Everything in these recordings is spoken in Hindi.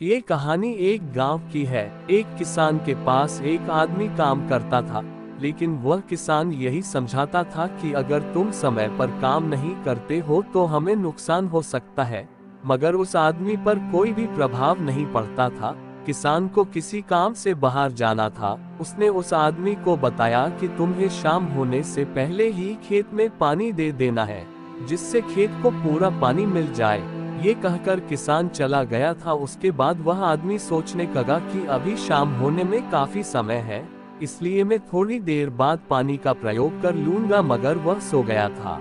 ये कहानी एक गांव की है। एक किसान के पास एक आदमी काम करता था, लेकिन वह किसान यही समझाता था कि अगर तुम समय पर काम नहीं करते हो तो हमें नुकसान हो सकता है। मगर उस आदमी पर कोई भी प्रभाव नहीं पड़ता था। किसान को किसी काम से बाहर जाना था। उसने उस आदमी को बताया कि तुम्हें शाम होने से पहले ही खेत में पानी दे देना है, जिससे खेत को पूरा पानी मिल जाए। ये कहकर किसान चला गया था। उसके बाद वह आदमी सोचने लगा कि अभी शाम होने में काफी समय है, इसलिए मैं थोड़ी देर बाद पानी का प्रयोग कर लूंगा। मगर वह सो गया था।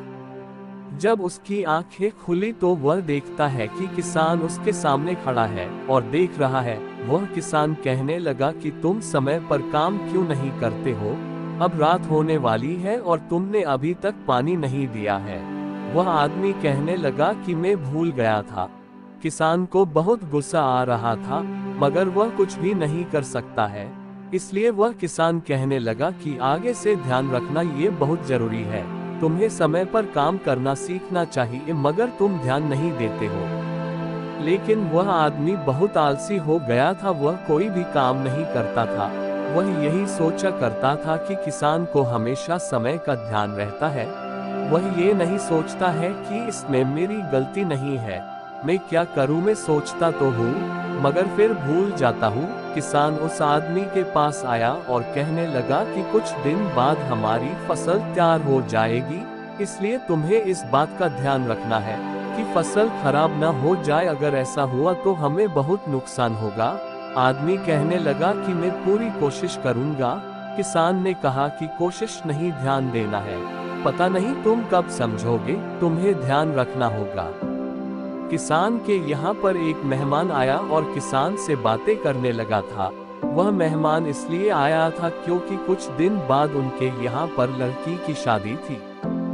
जब उसकी आंखें खुली तो वह देखता है कि किसान उसके सामने खड़ा है और देख रहा है। वह किसान कहने लगा कि तुम समय पर काम क्यों नहीं करते हो? अब रात होने वाली है और तुमने अभी तक पानी नहीं दिया है। वह आदमी कहने लगा कि मैं भूल गया था। किसान को बहुत गुस्सा आ रहा था, मगर वह कुछ भी नहीं कर सकता है। इसलिए वह किसान कहने लगा कि आगे से ध्यान रखना ये बहुत जरूरी है। तुम्हें समय पर काम करना सीखना चाहिए, मगर तुम ध्यान नहीं देते हो। लेकिन वह आदमी बहुत आलसी हो गया था। वह कोई भी काम नहीं करता था। वह यही सोचा करता था कि किसान को हमेशा समय का ध्यान रहता है। वह ये नहीं सोचता है कि इसमें मेरी गलती नहीं है, मैं क्या करूं। मैं सोचता तो हूँ, मगर फिर भूल जाता हूँ। किसान उस आदमी के पास आया और कहने लगा कि कुछ दिन बाद हमारी फसल तैयार हो जाएगी, इसलिए तुम्हें इस बात का ध्यान रखना है कि फसल खराब न हो जाए। अगर ऐसा हुआ तो हमें बहुत नुकसान होगा। आदमी कहने लगा कि मैं पूरी कोशिश करूंगा। किसान ने कहा कि कोशिश नहीं, ध्यान देना है। पता नहीं तुम कब समझोगे, तुम्हें ध्यान रखना होगा। किसान के यहाँ पर एक मेहमान आया और किसान से बातें करने लगा था। वह मेहमान इसलिए आया था क्योंकि कुछ दिन बाद उनके यहाँ पर लड़की की शादी थी,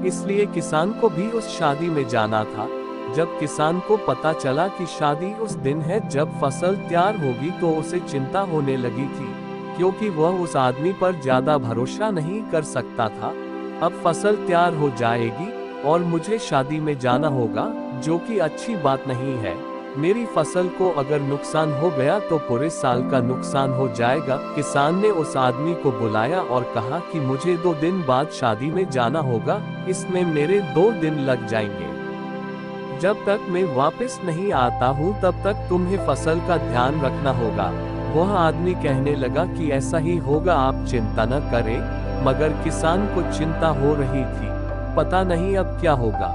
इसलिए किसान को भी उस शादी में जाना था। जब किसान को पता चला कि शादी उस दिन है जब फसल तैयार होगी, तो उसे चिंता होने लगी थी, क्योंकि वह उस आदमी पर ज्यादा भरोसा नहीं कर सकता था। अब फसल तैयार हो जाएगी और मुझे शादी में जाना होगा, जो कि अच्छी बात नहीं है। मेरी फसल को अगर नुकसान हो गया तो पूरे साल का नुकसान हो जाएगा। किसान ने उस आदमी को बुलाया और कहा कि मुझे 2 दिन बाद शादी में जाना होगा, इसमें मेरे 2 दिन लग जाएंगे। जब तक मैं वापस नहीं आता हूँ तब तक तुम्हें फसल का ध्यान रखना होगा। वह आदमी कहने लगा कि ऐसा ही होगा, आप चिंता न करें। मगर किसान को चिंता हो रही थी, पता नहीं अब क्या होगा।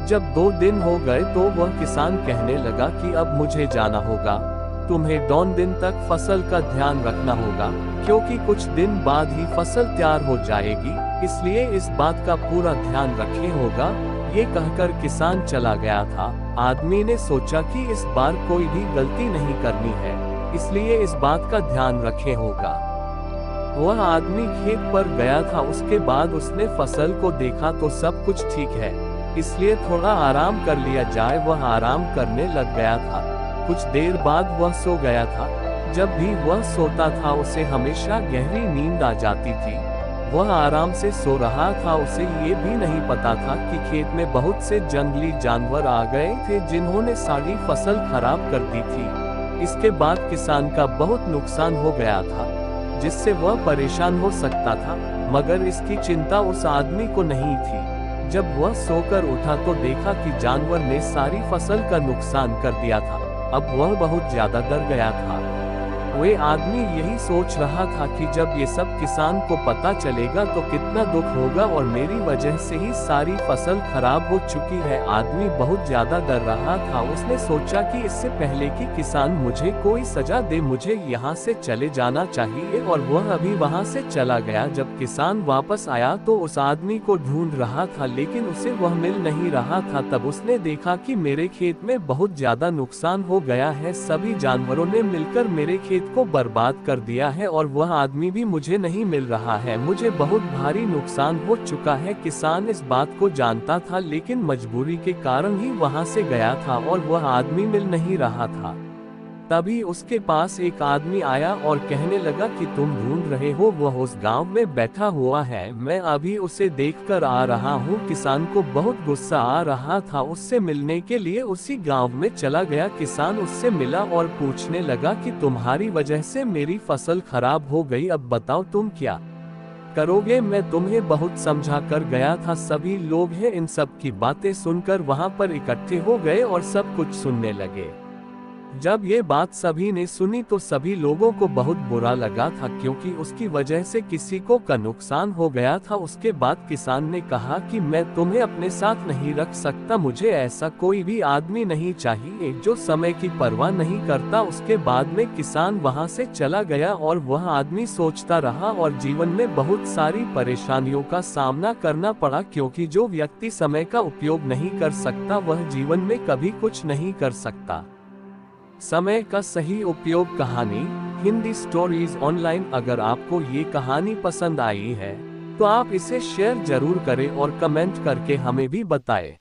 जब 2 दिन हो गए तो वह किसान कहने लगा कि अब मुझे जाना होगा। तुम्हें 2 दिन तक फसल का ध्यान रखना होगा, क्योंकि कुछ दिन बाद ही फसल तैयार हो जाएगी, इसलिए इस बात का पूरा ध्यान रखना होगा। ये कहकर किसान चला गया था। आदमी ने सोचा कि इस बार कोई भी गलती नहीं करनी है, इसलिए इस बात का ध्यान रखना होगा। वह आदमी खेत पर गया था। उसके बाद उसने फसल को देखा तो सब कुछ ठीक है, इसलिए थोड़ा आराम कर लिया जाए। वह आराम करने लग गया था। कुछ देर बाद वह सो गया था। जब भी वह सोता था उसे हमेशा गहरी नींद आ जाती थी। वह आराम से सो रहा था। उसे ये भी नहीं पता था कि खेत में बहुत से जंगली जानवर आ गए थे, जिन्होंने सारी फसल खराब कर दी थी। इसके बाद किसान का बहुत नुकसान हो गया था, जिससे वह परेशान हो सकता था, मगर इसकी चिंता उस आदमी को नहीं थी। जब वह सोकर उठा तो देखा कि जानवर ने सारी फसल का नुकसान कर दिया था। अब वह बहुत ज्यादा डर गया था। वह आदमी यही सोच रहा था कि जब ये सब किसान को पता चलेगा तो कितना दुख होगा, और मेरी वजह से ही सारी फसल खराब हो चुकी है। आदमी बहुत ज्यादा डर रहा था। उसने सोचा कि इससे पहले कि किसान मुझे कोई सजा दे, मुझे यहाँ से चले जाना चाहिए, और वह अभी वहाँ से चला गया। जब किसान वापस आया तो उस आदमी को ढूंढ रहा था, लेकिन उसे वह मिल नहीं रहा था। तब उसने देखा कि मेरे खेत में बहुत ज्यादा नुकसान हो गया है, सभी जानवरों ने मिलकर मेरे खेत को बर्बाद कर दिया है, और वह आदमी भी मुझे नहीं मिल रहा है। मुझे बहुत भारी नुकसान हो चुका है। किसान इस बात को जानता था, लेकिन मजबूरी के कारण ही वहां से गया था, और वह आदमी मिल नहीं रहा था। तभी उसके पास एक आदमी आया और कहने लगा कि तुम ढूंढ रहे हो, वह उस गांव में बैठा हुआ है, मैं अभी उसे देखकर आ रहा हूँ। किसान को बहुत गुस्सा आ रहा था, उससे मिलने के लिए उसी गांव में चला गया। किसान उससे मिला और पूछने लगा कि तुम्हारी वजह से मेरी फसल खराब हो गई, अब बताओ तुम क्या करोगे, मैं तुम्हें बहुत समझा कर गया था। सभी लोग हैं इन सब की बातें सुनकर वहां पर इकट्ठे हो गए और सब कुछ सुनने लगे। जब ये बात सभी ने सुनी तो सभी लोगों को बहुत बुरा लगा था, क्योंकि उसकी वजह से किसी को का नुकसान हो गया था। उसके बाद किसान ने कहा कि मैं तुम्हें अपने साथ नहीं रख सकता, मुझे ऐसा कोई भी आदमी नहीं चाहिए जो समय की परवाह नहीं करता। उसके बाद में किसान वहां से चला गया और वह आदमी सोचता रहा और जीवन में बहुत सारी परेशानियों का सामना करना पड़ा, क्योंकि जो व्यक्ति समय का उपयोग नहीं कर सकता वह जीवन में कभी कुछ नहीं कर सकता। समय का सही उपयोग कहानी हिंदी स्टोरीज ऑनलाइन। अगर आपको ये कहानी पसंद आई है तो आप इसे शेयर जरूर करें और कमेंट करके हमें भी बताएं।